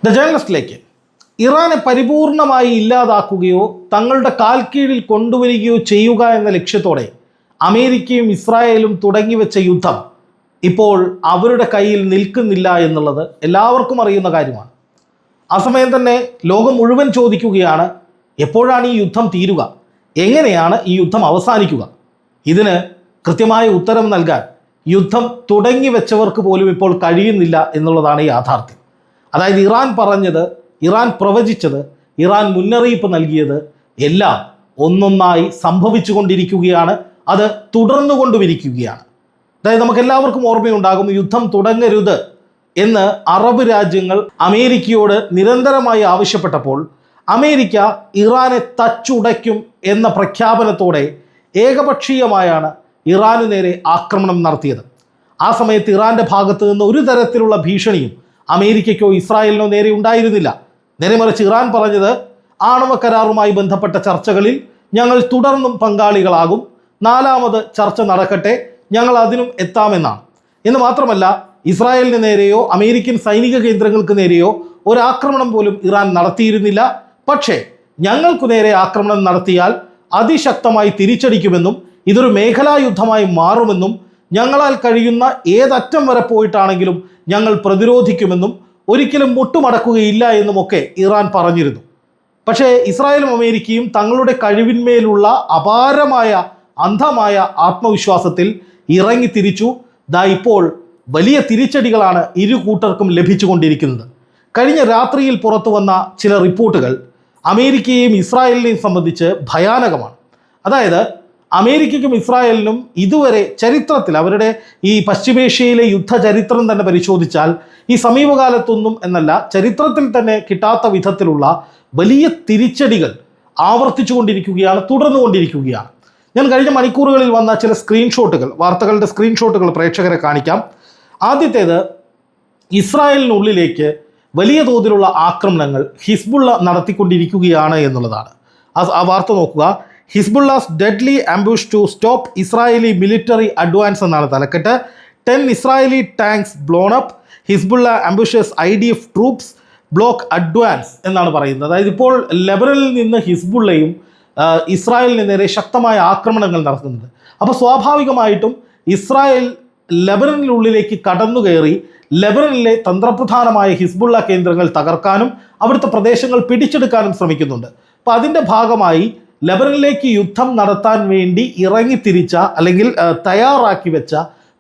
The ജേർണലിസ്റ്റിലേക്ക് ഇറാനെ പരിപൂർണമായി ഇല്ലാതാക്കുകയോ തങ്ങളുടെ കാൽ കീഴിൽ കൊണ്ടുവരികയോ ചെയ്യുക എന്ന ലക്ഷ്യത്തോടെ അമേരിക്കയും ഇസ്രായേലും തുടങ്ങിവെച്ച യുദ്ധം ഇപ്പോൾ അവരുടെ കയ്യിൽ നിൽക്കുന്നില്ല എന്നുള്ളത് എല്ലാവർക്കും അറിയുന്ന കാര്യമാണ്. ആ സമയം തന്നെ ലോകം മുഴുവൻ ചോദിക്കുകയാണ്, എപ്പോഴാണ് ഈ യുദ്ധം തീരുക, എങ്ങനെയാണ് ഈ യുദ്ധം അവസാനിക്കുക? ഇതിന് കൃത്യമായ ഉത്തരം നൽകാൻ യുദ്ധം തുടങ്ങി വെച്ചവർക്ക് പോലും ഇപ്പോൾ കഴിയുന്നില്ല എന്നുള്ളതാണ് യാഥാർത്ഥ്യം. അതായത് ഇറാൻ പറഞ്ഞത്, ഇറാൻ പ്രവചിച്ചത്, ഇറാൻ മുന്നറിയിപ്പ് നൽകിയത് എല്ലാം ഒന്നൊന്നായി സംഭവിച്ചു കൊണ്ടിരിക്കുകയാണ്. അത് തുടർന്നു കൊണ്ടുമിരിക്കുകയാണ്. അതായത് നമുക്കെല്ലാവർക്കും ഓർമ്മയുണ്ടാകും, യുദ്ധം തുടങ്ങരുത് എന്ന് അറബ് രാജ്യങ്ങൾ അമേരിക്കയോട് നിരന്തരമായി ആവശ്യപ്പെട്ടപ്പോൾ അമേരിക്ക ഇറാനെ തച്ചുടയ്ക്കും എന്ന പ്രഖ്യാപനത്തോടെ ഏകപക്ഷീയമായാണ് ഇറാന് നേരെ ആക്രമണം നടത്തിയത്. ആ സമയത്ത് ഇറാൻ്റെ ഭാഗത്ത് നിന്ന് ഒരു തരത്തിലുള്ള ഭീഷണിയും അമേരിക്കയ്ക്കോ ഇസ്രായേലിനോ നേരെ ഉണ്ടായിരുന്നില്ല. നേരെ മറിച്ച് ഇറാൻ പറഞ്ഞത്, ആണവ കരാറുമായി ബന്ധപ്പെട്ട ചർച്ചകളിൽ ഞങ്ങൾ തുടർന്നും പങ്കാളികളാകും, 4ാമത് ചർച്ച നടക്കട്ടെ, ഞങ്ങൾ അതിനും എത്താമെന്നാണ്. എന്ന് മാത്രമല്ല, ഇസ്രായേലിന് നേരെയോ അമേരിക്കൻ സൈനിക കേന്ദ്രങ്ങൾക്ക് നേരെയോ ഒരാക്രമണം പോലും ഇറാൻ നടത്തിയിരുന്നില്ല. പക്ഷേ ഞങ്ങൾക്ക് നേരെ ആക്രമണം നടത്തിയാൽ അതിശക്തമായി തിരിച്ചടിക്കുമെന്നും ഇതൊരു മേഖലാ യുദ്ധമായി മാറുമെന്നും ഞങ്ങളാൽ കഴിയുന്ന ഏതറ്റം വരെ പോയിട്ടാണെങ്കിലും ഞങ്ങൾ പ്രതിരോധിക്കുമെന്നും ഒരിക്കലും മുട്ടുമടക്കുകയില്ല എന്നുമൊക്കെ ഇറാൻ പറഞ്ഞിരുന്നു. പക്ഷേ ഇസ്രായേലും അമേരിക്കയും തങ്ങളുടെ കഴിവിന്മേലുള്ള അപാരമായ അന്ധമായ ആത്മവിശ്വാസത്തിൽ ഇറങ്ങി തിരിച്ചു. ഇപ്പോൾ വലിയ തിരിച്ചടികളാണ് ഇരു കൂട്ടർക്കും ലഭിച്ചുകൊണ്ടിരിക്കുന്നത്. കഴിഞ്ഞ രാത്രിയിൽ പുറത്തു വന്ന ചില റിപ്പോർട്ടുകൾ അമേരിക്കയെയും ഇസ്രായേലിനെയും സംബന്ധിച്ച് ഭയാനകമാണ്. അതായത് അമേരിക്കയ്ക്കും ഇസ്രായേലിനും ഇതുവരെ ചരിത്രത്തിൽ, അവരുടെ ഈ പശ്ചിമേഷ്യയിലെ യുദ്ധ ചരിത്രം തന്നെ പരിശോധിച്ചാൽ ഈ സമീപകാലത്തൊന്നും എന്നല്ല, ചരിത്രത്തിൽ തന്നെ കിട്ടാത്ത വിധത്തിലുള്ള വലിയ തിരിച്ചടികൾ ആവർത്തിച്ചു കൊണ്ടിരിക്കുകയാണ്, തുടർന്നുകൊണ്ടിരിക്കുകയാണ്. ഞാൻ കഴിഞ്ഞ മണിക്കൂറുകളിൽ വന്ന ചില സ്ക്രീൻഷോട്ടുകൾ, വാർത്തകളുടെ സ്ക്രീൻഷോട്ടുകൾ പ്രേക്ഷകരെ കാണിക്കാം. ആദ്യത്തേത്, ഇസ്രായേലിനുള്ളിലേക്ക് വലിയ തോതിലുള്ള ആക്രമണങ്ങൾ ഹിസ്ബുള്ള നടത്തിക്കൊണ്ടിരിക്കുകയാണ് എന്നുള്ളതാണ്. ആ വാർത്ത നോക്കുക. Hezbollah's deadly ambush to stop Israeli military advance എന്നാണ് തലക്കെട്ട്. 10 Israeli tanks blown up, Hezbollah ambushes IDF troops block advance എന്നാണ് പറയുന്നത്. അതായത് ഇപ്പോൾ ലെബനനിൽ നിന്ന് ഹിസ്ബുള്ളയും ഇസ്രായേലിന് നേരെ ശക്തമായ ആക്രമണങ്ങൾ നടത്തുന്നുണ്ട്. അപ്പോൾ സ്വാഭാവികമായിട്ടും ഇസ്രായേൽ ലെബനനിനുള്ളിലേക്ക് കടന്നു കയറി ലെബനനിലെ തന്ത്രപ്രധാനമായ ഹിസ്ബുള്ള കേന്ദ്രങ്ങൾ തകർക്കാനും അവിടുത്തെ പ്രദേശങ്ങൾ പിടിച്ചെടുക്കാനും ശ്രമിക്കുന്നുണ്ട്. അപ്പോൾ അതിൻ്റെ ഭാഗമായി ലെബനനിലേക്ക് യുദ്ധം നടത്താൻ വേണ്ടി ഇറങ്ങിത്തിരിച്ച അല്ലെങ്കിൽ തയ്യാറാക്കി വെച്ച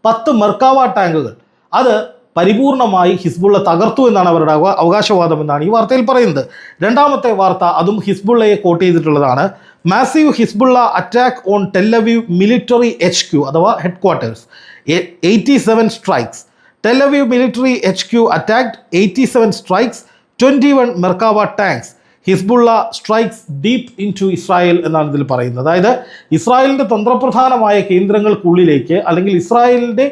10 മെർക്കാവ ടാങ്കുകൾ അത് പരിപൂർണമായി ഹിസ്ബുള്ള തകർത്തു എന്നാണ് അവരുടെ അവകാശവാദം എന്നാണ് ഈ വാർത്തയിൽ പറയുന്നത്. രണ്ടാമത്തെ വാർത്ത അതും ഹിസ്ബുള്ളയെ കോട്ട് ചെയ്തിട്ടുള്ളതാണ്. Massive Hezbollah attack on Tel Aviv military HQ അഥവാ headquarters, 87 strikes. Tel Aviv military HQ attacked, 87 strikes, 21 Merkava tanks. Hezbollah strikes deep into Israel എന്നാണ് ഇതിൽ പറയുന്നത്. അതായത് ഇസ്രായേലിൻ്റെ തന്ത്രപ്രധാനമായ കേന്ദ്രങ്ങൾക്കുള്ളിലേക്ക് അല്ലെങ്കിൽ ഇസ്രായേലിൻ്റെ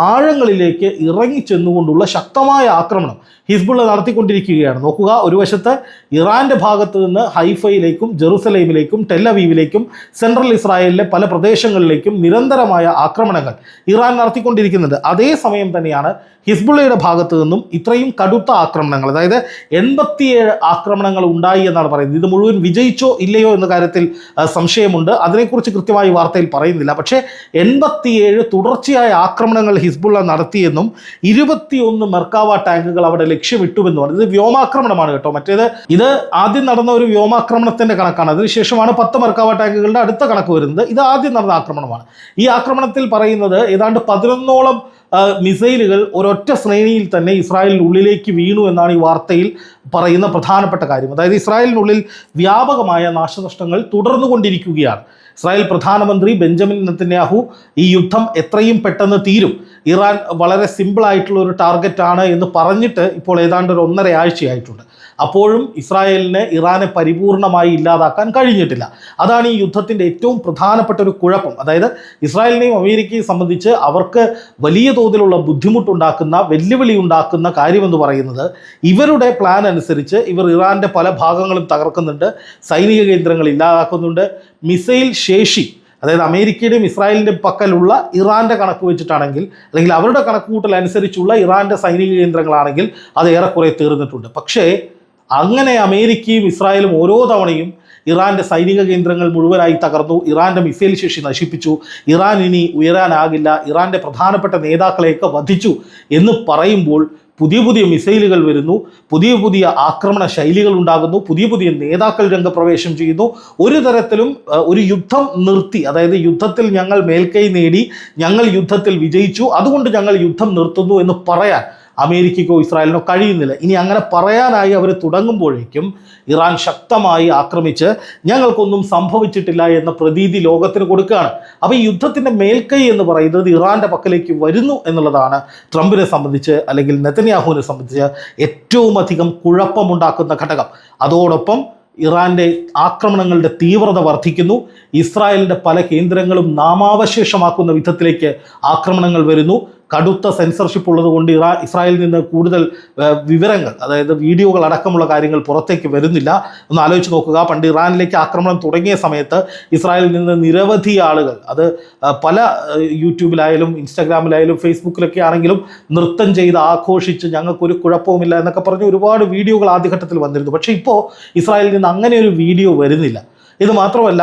ആഴങ്ങളിലേക്ക് ഇറങ്ങിച്ചെന്നുകൊണ്ടുള്ള ശക്തമായ ആക്രമണം ഹിസ്ബുള്ള നടത്തിക്കൊണ്ടിരിക്കുകയാണ്. നോക്കുക, ഒരു വശത്ത് ഇറാൻ്റെ ഭാഗത്ത് നിന്ന് ഹൈഫയിലേക്കും ജെറുസലേമിലേക്കും ടെല്ലവീവിലേക്കും സെൻട്രൽ ഇസ്രായേലിലെ പല പ്രദേശങ്ങളിലേക്കും നിരന്തരമായ ആക്രമണങ്ങൾ ഇറാൻ നടത്തിക്കൊണ്ടിരിക്കുന്നുണ്ട്. അതേസമയം തന്നെയാണ് ഹിസ്ബുള്ളയുടെ ഭാഗത്ത് നിന്നും ഇത്രയും കടുത്ത ആക്രമണങ്ങൾ, അതായത് 87 ആക്രമണങ്ങൾ ഉണ്ടായി എന്നാണ് പറയുന്നത്. ഇത് മുഴുവൻ വിജയിച്ചോ ഇല്ലയോ എന്ന കാര്യത്തിൽ സംശയമുണ്ട്. അതിനെക്കുറിച്ച് കൃത്യമായി വാർത്തയിൽ പറയുന്നില്ല. പക്ഷേ 87 തുടർച്ചയായ ആക്രമണങ്ങൾ ഹിസ്ബുള്ള നടത്തിയെന്നും 21 മെർക്കാവ ടാങ്കുകൾ അവിടെ ലക്ഷ്യമിട്ടുവെന്നും. ഇത് വ്യോമാക്രമണമാണ് കേട്ടോ. ഇത് ആദ്യം നടന്ന ഒരു വ്യോമാക്രമണത്തിന്റെ കണക്കാണ്. അതിനുശേഷമാണ് 10 മെർക്കാവ ടാങ്കുകളുടെ അടുത്ത കണക്ക് വരുന്നത്. ഇത് ആദ്യം നടന്ന ആക്രമണമാണ്. ഈ ആക്രമണത്തിൽ പറയുന്നത് ഏതാണ്ട് 11ഓളം മിസൈലുകൾ ഒരൊറ്റ ശ്രേണിയിൽ തന്നെ ഇസ്രായേലിനുള്ളിലേക്ക് വീണു എന്നാണ് ഈ വാർത്തയിൽ പറയുന്ന പ്രധാനപ്പെട്ട കാര്യം. അതായത് ഇസ്രായേലിനുള്ളിൽ വ്യാപകമായ നാശനഷ്ടങ്ങൾ തുടർന്നുകൊണ്ടിരിക്കുകയാണ്. ഇസ്രായേൽ പ്രധാനമന്ത്രി ബെഞ്ചമിൻ നെതന്യാഹു ഈ യുദ്ധം എത്രയും പെട്ടെന്ന് തീരും, ഇറാൻ വളരെ സിമ്പിളായിട്ടുള്ള ഒരു ടാർഗറ്റാണ് എന്ന് പറഞ്ഞിട്ട് ഇപ്പോൾ ഏതാണ്ട് ഒരു 1.5 ആഴ്ചയായിട്ടുണ്ട്. അപ്പോഴും ഇസ്രായേലിന് ഇറാനെ പരിപൂർണമായി ഇല്ലാതാക്കാൻ കഴിഞ്ഞിട്ടില്ല. അതാണ് ഈ യുദ്ധത്തിൻ്റെ ഏറ്റവും പ്രധാനപ്പെട്ട ഒരു കുഴപ്പം. അതായത് ഇസ്രായേലിനെയും അമേരിക്കയും സംബന്ധിച്ച് അവർക്ക് വലിയ തോതിലുള്ള ബുദ്ധിമുട്ടുണ്ടാക്കുന്ന, വെല്ലുവിളി ഉണ്ടാക്കുന്ന കാര്യമെന്ന് പറയുന്നത് ഇവരുടെ പ്ലാൻ അനുസരിച്ച് ഇവർ ഇറാൻ്റെ പല ഭാഗങ്ങളും തകർക്കുന്നുണ്ട്, സൈനിക കേന്ദ്രങ്ങൾ ഇല്ലാതാക്കുന്നുണ്ട്, മിസൈൽ ശേഷി അതായത് അമേരിക്കയുടെയും ഇസ്രായേലിൻ്റെയും പക്കലുള്ള ഇറാൻ്റെ കണക്ക് വെച്ചിട്ടാണെങ്കിൽ, അല്ലെങ്കിൽ അവരുടെ കണക്കുകൂട്ടൽ അനുസരിച്ചുള്ള ഇറാൻ്റെ സൈനിക കേന്ദ്രങ്ങളാണെങ്കിൽ അത് ഏറെക്കുറെ തീർന്നിട്ടുണ്ട്. പക്ഷേ അങ്ങനെ അമേരിക്കയും ഇസ്രായേലും ഓരോ തവണയും ഇറാൻ്റെ സൈനിക കേന്ദ്രങ്ങൾ മുഴുവനായി തകർന്നു, ഇറാൻ്റെ മിസൈൽ ശേഷി നശിപ്പിച്ചു, ഇറാൻ ഇനി ഉയരാനാകില്ല, ഇറാൻ്റെ പ്രധാനപ്പെട്ട നേതാക്കളെയൊക്കെ വധിച്ചു എന്ന് പറയുമ്പോൾ പുതിയ പുതിയ മിസൈലുകൾ വരുന്നു, പുതിയ പുതിയ ആക്രമണ ശൈലികൾ ഉണ്ടാകുന്നു, പുതിയ പുതിയ നേതാക്കൾ രംഗപ്രവേശം ചെയ്യുന്നു. ഒരു തരത്തിലും ഒരു യുദ്ധം നിർത്തി, അതായത് യുദ്ധത്തിൽ ഞങ്ങൾ മേൽക്കൈ നേടി, ഞങ്ങൾ യുദ്ധത്തിൽ വിജയിച്ചു, അതുകൊണ്ട് ഞങ്ങൾ യുദ്ധം നിർത്തുന്നു എന്ന് പറയാൻ അമേരിക്കയ്ക്കോ ഇസ്രായേലിനോ കഴിയുന്നില്ല. ഇനി അങ്ങനെ പറയാനായി അവർ തുടങ്ങുമ്പോഴേക്കും ഇറാൻ ശക്തമായി ആക്രമിച്ച് ഞങ്ങൾക്കൊന്നും സംഭവിച്ചിട്ടില്ല എന്ന പ്രതീതി ലോകത്തിന് കൊടുക്കുകയാണ്. അപ്പോൾ ഈ യുദ്ധത്തിൻ്റെ മേൽക്കൈ എന്ന് പറയുന്നത് ഇറാൻ്റെ പക്കലേക്ക് വരുന്നു എന്നുള്ളതാണ് ട്രംപിനെ സംബന്ധിച്ച്, അല്ലെങ്കിൽ നെതന്യാഹുവിനെ സംബന്ധിച്ച് ഏറ്റവും അധികം കുഴപ്പമുണ്ടാക്കുന്ന ഘടകം. അതോടൊപ്പം ഇറാൻ്റെ ആക്രമണങ്ങളുടെ തീവ്രത വർദ്ധിക്കുന്നു, ഇസ്രായേലിൻ്റെ പല കേന്ദ്രങ്ങളും നാമാവശേഷമാക്കുന്ന വിധത്തിലേക്ക് ആക്രമണങ്ങൾ വരുന്നു. കടുത്ത സെൻസർഷിപ്പ് ഉള്ളതുകൊണ്ട് ഇസ്രായേലിൽ നിന്ന് കൂടുതൽ വിവരങ്ങൾ, അതായത് വീഡിയോകൾ അടക്കമുള്ള കാര്യങ്ങൾ പുറത്തേക്ക് വരുന്നില്ല. ഒന്ന് ആലോചിച്ച് നോക്കുക, പണ്ട് ഇറാനിലേക്ക് ആക്രമണം തുടങ്ങിയ സമയത്ത് ഇസ്രായേലിൽ നിന്ന് നിരവധി ആളുകൾ, അത് പല യൂട്യൂബിലായാലും ഇൻസ്റ്റാഗ്രാമിലായാലും ഫേസ്ബുക്കിലൊക്കെ ആണെങ്കിലും നൃത്തം ചെയ്ത് ആഘോഷിച്ച് ഞങ്ങൾക്കൊരു കുഴപ്പവുമില്ല എന്നൊക്കെ പറഞ്ഞ് ഒരുപാട് വീഡിയോകൾ ആദ്യഘട്ടത്തിൽ വന്നിരുന്നു. പക്ഷേ ഇപ്പോൾ ഇസ്രായേലിൽ നിന്ന് അങ്ങനെ ഒരു വീഡിയോ വരുന്നില്ല. ഇത് മാത്രമല്ല,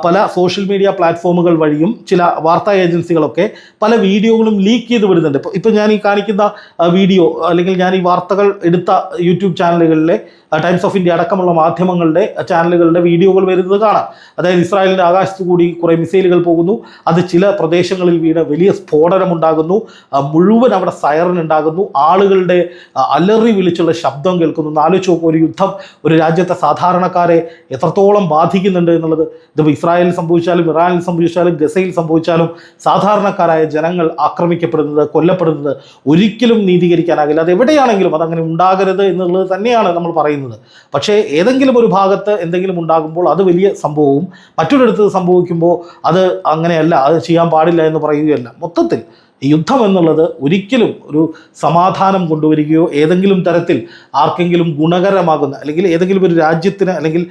പല സോഷ്യൽ മീഡിയ പ്ലാറ്റ്ഫോമുകൾ വഴിയും ചില വാർത്താ ഏജൻസികളൊക്കെ പല വീഡിയോകളും ലീക്ക് ചെയ്ത് വിടുന്നുണ്ട്. ഇപ്പോൾ ഞാൻ ഈ കാണിക്കുന്ന വീഡിയോ, അല്ലെങ്കിൽ ഞാൻ ഈ വാർത്തകൾ എടുത്ത യൂട്യൂബ് ചാനലുകളിലെ ടൈംസ് ഓഫ് ഇന്ത്യ അടക്കമുള്ള മാധ്യമങ്ങളുടെ ചാനലുകളുടെ വീഡിയോകൾ വരുന്നത് കാണാം. അതായത് ഇസ്രായേലിൻ്റെ ആകാശത്തു കൂടി കുറേ മിസൈലുകൾ പോകുന്നു, അത് ചില പ്രദേശങ്ങളിൽ വീണ് വലിയ സ്ഫോടനമുണ്ടാകുന്നു, മുഴുവൻ അവിടെ സൈറൻ ഉണ്ടാകുന്നു, ആളുകളുടെ അലറി വിളിച്ചുള്ള ശബ്ദം കേൾക്കുന്നു. ആലോചിച്ച് നോക്കും, ഒരു യുദ്ധം ഒരു രാജ്യത്തെ സാധാരണക്കാരെ എത്രത്തോളം ബാധിക്കുന്നുണ്ട് എന്നുള്ളത്. ഇതിപ്പോൾ ഇസ്രായേലിൽ സംഭവിച്ചാലും ഇറാനിൽ സംഭവിച്ചാലും ഗസയിൽ സംഭവിച്ചാലും സാധാരണക്കാരായ ജനങ്ങൾ ആക്രമിക്കപ്പെടുന്നത്, കൊല്ലപ്പെടുന്നത് ഒരിക്കലും നീതീകരിക്കാനാകില്ല. അത് എവിടെയാണെങ്കിലും അതങ്ങനെ ഉണ്ടാകരുത് എന്നുള്ളത് തന്നെയാണ് നമ്മൾ പറയുന്നത്. പക്ഷേ ഏതെങ്കിലും ഒരു ഭാഗത്ത് എന്തെങ്കിലും ഉണ്ടാകുമ്പോൾ അത് വലിയ സംഭവവും, മറ്റൊരിടത്ത് സംഭവിക്കുമ്പോൾ അത് അങ്ങനെയല്ല, അത് ചെയ്യാൻ പാടില്ല എന്ന് പറയുകയല്ല. മൊത്തത്തിൽ യുദ്ധം എന്നുള്ളത് ഒരിക്കലും ഒരു സമാധാനം കൊണ്ടുവരികയോ ഏതെങ്കിലും തരത്തിൽ ആർക്കെങ്കിലും ഗുണകരമാകുന്ന, അല്ലെങ്കിൽ ഏതെങ്കിലും ഒരു രാജ്യത്തിന് അല്ലെങ്കിൽ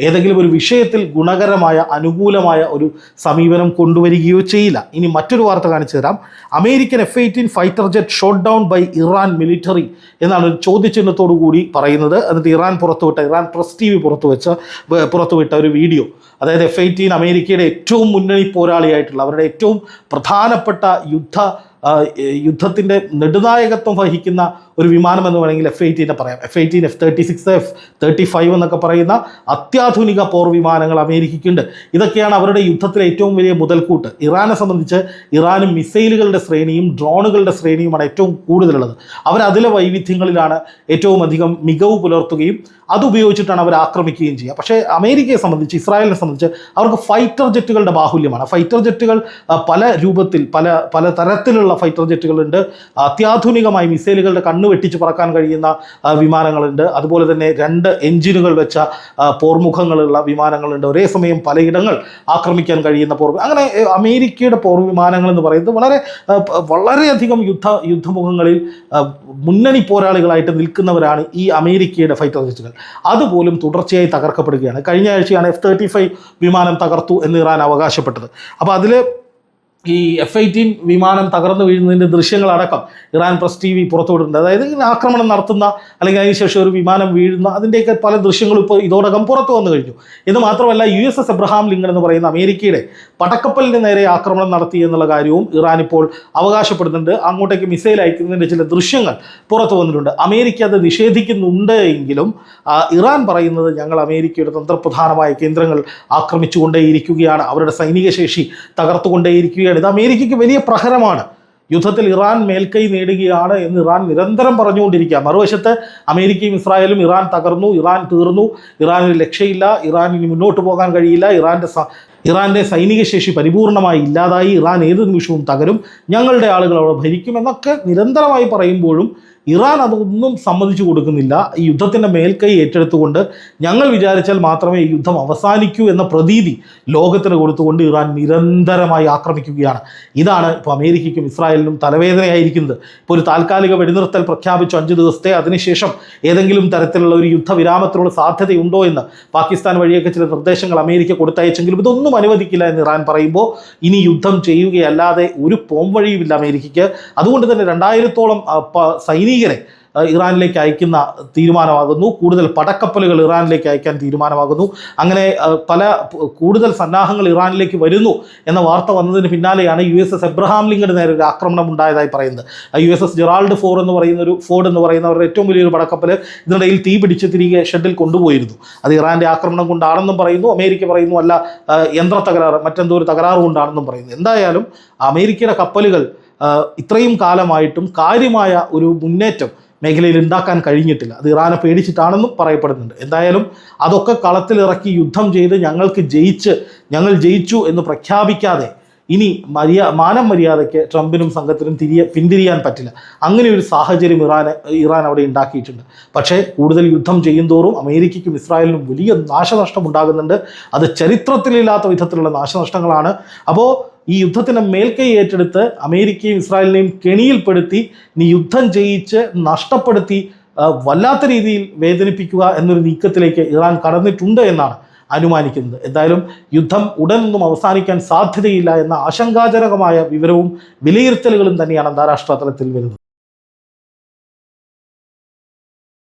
ഏതെങ്കിലും ഒരു വിഷയത്തിൽ ഗുണകരമായ അനുകൂലമായ ഒരു സമീപനം കൊണ്ടുവരികയോ ചെയ്യില്ല. ഇനി മറ്റൊരു വാർത്ത കാണിച്ചു തരാം. American F-18 fighter jet shot down by Iran military എന്നാണ് ഒരു ചോദ്യചിഹ്നത്തോടു കൂടി പറയുന്നത്. എന്നിട്ട് ഇറാൻ പ്രസ് TV പുറത്തുവിട്ട ഒരു വീഡിയോ. അതായത് F-18 അമേരിക്കയുടെ ഏറ്റവും മുന്നണി പോരാളിയായിട്ടുള്ള, അവരുടെ ഏറ്റവും പ്രധാനപ്പെട്ട യുദ്ധത്തിൻ്റെ നെടുനായകത്വം വഹിക്കുന്ന ഒരു വിമാനം എന്ന് വേണമെങ്കിൽ F-18 പറയാം. F-18, F-36, F-35 എന്നൊക്കെ പറയുന്ന അത്യാധുനിക പോർ വിമാനങ്ങൾ അമേരിക്കയ്ക്കുണ്ട്. ഇതൊക്കെയാണ് അവരുടെ യുദ്ധത്തിലെ ഏറ്റവും വലിയ മുതൽക്കൂട്ട്. ഇറാനെ സംബന്ധിച്ച് ഇറാനും മിസൈലുകളുടെ ശ്രേണിയും ഡ്രോണുകളുടെ ശ്രേണിയുമാണ് ഏറ്റവും കൂടുതലുള്ളത്. അവരതിലെ വൈവിധ്യങ്ങളിലാണ് ഏറ്റവും അധികം മികവ് പുലർത്തുകയും അതുപയോഗിച്ചിട്ടാണ് അവർ ആക്രമിക്കുകയും ചെയ്യുക. പക്ഷേ അമേരിക്കയെ സംബന്ധിച്ച്, ഇസ്രായേലിനെ സംബന്ധിച്ച് അവർക്ക് ഫൈറ്റർ ജെറ്റുകളുടെ ബാഹുല്യമാണ്. ഫൈറ്റർ ജെറ്റുകൾ പല രൂപത്തിൽ പല തരത്തിലുള്ള ഫൈറ്റർ ജെറ്റുകളുണ്ട്. അത്യാധുനികമായി മിസൈലുകളുടെ കണ്ണ് വെട്ടിച്ച് പറക്കാൻ കഴിയുന്ന വിമാനങ്ങളുണ്ട്. അതുപോലെ തന്നെ 2 എഞ്ചിനുകൾ വെച്ച പോർമുഖങ്ങളുള്ള വിമാനങ്ങളുണ്ട്. ഒരേ സമയം പലയിടങ്ങൾ ആക്രമിക്കാൻ കഴിയുന്ന അങ്ങനെ അമേരിക്കയുടെ പോർ വിമാനങ്ങൾ എന്ന് പറയുന്നത് വളരെയധികം യുദ്ധമുഖങ്ങളിൽ മുന്നണി പോരാളികളായിട്ട് നിൽക്കുന്നവരാണ് ഈ അമേരിക്കയുടെ ഫൈറ്റർ ജെറ്റുകൾ. അതുപോലും തുടർച്ചയായി തകർക്കപ്പെടുകയാണ്. കഴിഞ്ഞ ആഴ്ചയാണ് F-35 വിമാനം തകർത്തു എന്ന് ഇറാൻ അവകാശപ്പെട്ടത്. അപ്പോൾ അതിൽ ഈ F-18 വിമാനം തകർന്നു വീഴുന്നതിൻ്റെ ദൃശ്യങ്ങളടക്കം ഇറാൻ പ്രസ് TV പുറത്തുവിടുന്നുണ്ട്. അതായത് ആക്രമണം നടത്തുന്ന, അല്ലെങ്കിൽ അതിനുശേഷം ഒരു വിമാനം വീഴുന്ന, അതിൻ്റെയൊക്കെ പല ദൃശ്യങ്ങളും ഇപ്പോൾ ഇതോടകം പുറത്തു വന്നു കഴിഞ്ഞു. ഇത് മാത്രമല്ല, USS എബ്രഹാം ലിങ്കൺ എന്ന് പറയുന്ന അമേരിക്കയുടെ പടക്കപ്പലിന് നേരെ ആക്രമണം നടത്തി എന്നുള്ള കാര്യവും ഇറാൻ ഇപ്പോൾ അവകാശപ്പെടുന്നുണ്ട്. അങ്ങോട്ടേക്ക് മിസൈൽ അയക്കുന്നതിൻ്റെ ചില ദൃശ്യങ്ങൾ പുറത്തു വന്നിട്ടുണ്ട്. അമേരിക്ക അത് നിഷേധിക്കുന്നുണ്ട് എങ്കിലും ഇറാൻ പറയുന്നത് ഞങ്ങൾ അമേരിക്കയുടെ തന്ത്രപ്രധാനമായ കേന്ദ്രങ്ങൾ ആക്രമിച്ചുകൊണ്ടേയിരിക്കുകയാണ്, അവരുടെ സൈനിക ശേഷി തകർത്തുകൊണ്ടേയിരിക്കുകയാണ്. ഇത് അമേരിക്കയ്ക്ക് വലിയ പ്രഹരമാണ്. യുദ്ധത്തിൽ ഇറാൻ മേൽക്കൈ നേടുകയാണ് എന്ന് ഇറാൻ നിരന്തരം പറഞ്ഞുകൊണ്ടിരിക്കുക. മറുവശത്ത് അമേരിക്കയും ഇസ്രായേലും ഇറാൻ തകർന്നു, ഇറാൻ തീർന്നു, ഇറാനിന് രക്ഷയില്ല, ഇറാനിന് മുന്നോട്ട് പോകാൻ കഴിയില്ല, ഇറാൻ്റെ സൈനിക ശേഷി പരിപൂർണമായി ഇല്ലാതായി, ഇറാൻ ഏത് നിമിഷവും തകരും, ഞങ്ങളുടെ ആളുകൾ അവിടെ ഭരിക്കും എന്നൊക്കെ നിരന്തരമായി പറയുമ്പോഴും ഇറാൻ അതൊന്നും സമ്മതിച്ചു കൊടുക്കുന്നില്ല. ഈ യുദ്ധത്തിൻ്റെ മേൽക്കൈ ഏറ്റെടുത്തുകൊണ്ട് ഞങ്ങൾ വിചാരിച്ചാൽ മാത്രമേ ഈ യുദ്ധം അവസാനിക്കൂ എന്ന പ്രതീതി ലോകത്തിന് കൊടുത്തുകൊണ്ട് ഇറാൻ നിരന്തരമായി ആക്രമിക്കുകയാണ്. ഇതാണ് ഇപ്പോൾ അമേരിക്കയ്ക്കും ഇസ്രായേലിനും തലവേദനയായിരിക്കുന്നത്. ഇപ്പോൾ ഒരു താൽക്കാലിക വെടിനിർത്തൽ പ്രഖ്യാപിച്ചു 5 ദിവസത്തെ, അതിനുശേഷം ഏതെങ്കിലും തരത്തിലുള്ള ഒരു യുദ്ധവിരാമത്തിനുള്ള സാധ്യതയുണ്ടോ എന്ന് പാകിസ്ഥാൻ വഴിയൊക്കെ ചില നിർദ്ദേശങ്ങൾ അമേരിക്ക കൊടുത്തയച്ചെങ്കിലും ഇതൊന്നും അനുവദിക്കില്ല എന്ന് ഇറാൻ പറയുമ്പോൾ ഇനി യുദ്ധം ചെയ്യുകയല്ലാതെ ഒരു പോംവഴിയുമില്ല അമേരിക്കയ്ക്ക്. അതുകൊണ്ട് തന്നെ 2000-ഓളം സൈനികരെ ഇറാനിലേക്ക് അയക്കുന്ന തീരുമാനമാകുന്നു. കൂടുതൽ പടക്കപ്പലുകൾ ഇറാനിലേക്ക് അയക്കാൻ തീരുമാനമാകുന്നു. അങ്ങനെ കൂടുതൽ സന്നാഹങ്ങൾ ഇറാനിലേക്ക് വരുന്നു എന്ന വാർത്ത വന്നതിന് പിന്നാലെയാണ് USS എബ്രഹാം ലിങ്കന് നേരെ ഒരു ആക്രമണം ഉണ്ടായതായി പറയുന്നത്. USS ജെറാൾഡ് ഫോർഡ് എന്ന് പറയുന്ന അവരുടെ ഏറ്റവും വലിയൊരു പടക്കപ്പൽ ഇതിനിടയിൽ തീ പിടിച്ച് തിരികെ ഷെഡിൽ കൊണ്ടുപോയിരുന്നു. അത് ഇറാൻ്റെ ആക്രമണം കൊണ്ടാണെന്നും പറയുന്നു. അമേരിക്ക പറയുന്നു അല്ല, യന്ത്ര തകരാറ്, മറ്റെന്തോ ഒരു തകരാറ് കൊണ്ടാണെന്നും പറയുന്നു. എന്തായാലും അമേരിക്കയുടെ കപ്പലുകൾ ഇത്രയും കാലമായിട്ടും കാര്യമായ ഒരു മുന്നേറ്റം മേഖലയിൽ ഉണ്ടാക്കാൻ കഴിഞ്ഞിട്ടില്ല. അത് ഇറാനെ പേടിച്ചിട്ടാണെന്നും പറയപ്പെടുന്നുണ്ട്. എന്തായാലും അതൊക്കെ കളത്തിലിറക്കി യുദ്ധം ചെയ്ത് ഞങ്ങൾ ജയിച്ചു എന്ന് പ്രഖ്യാപിക്കാതെ ഇനി മാനം മര്യാദയ്ക്ക് ട്രംപിനും സംഘത്തിനും പിന്തിരിയാൻ പറ്റില്ല. അങ്ങനെ ഒരു സാഹചര്യം ഇറാൻ അവിടെ ഉണ്ടാക്കിയിട്ടുണ്ട്. പക്ഷേ കൂടുതൽ യുദ്ധം ചെയ്യുന്തോറും അമേരിക്കയ്ക്കും ഇസ്രായേലിനും വലിയ നാശനഷ്ടം ഉണ്ടാകുന്നുണ്ട്. അത് ചരിത്രത്തിലില്ലാത്ത വിധത്തിലുള്ള നാശനഷ്ടങ്ങളാണ്. അപ്പോൾ ഈ യുദ്ധത്തിൻ്റെ മേൽക്കൈ ഏറ്റെടുത്ത് അമേരിക്കയും ഇസ്രായേലിനെയും കെണിയിൽപ്പെടുത്തി ഇനി യുദ്ധം ചെയ്യിച്ച് നഷ്ടപ്പെടുത്തി വല്ലാത്ത രീതിയിൽ വേദനിപ്പിക്കുക എന്നൊരു നീക്കത്തിലേക്ക് ഇറാൻ കടന്നിട്ടുണ്ട് എന്നാണ് അനുമാനിക്കുന്നത്. എന്തായാലും യുദ്ധം ഉടനൊന്നും അവസാനിക്കാൻ സാധ്യതയില്ല എന്ന ആശങ്കാജനകമായ വിവരവും വിലയിരുത്തലുകളും തന്നെയാണ് അന്താരാഷ്ട്ര തലത്തിൽ വരുന്നത്.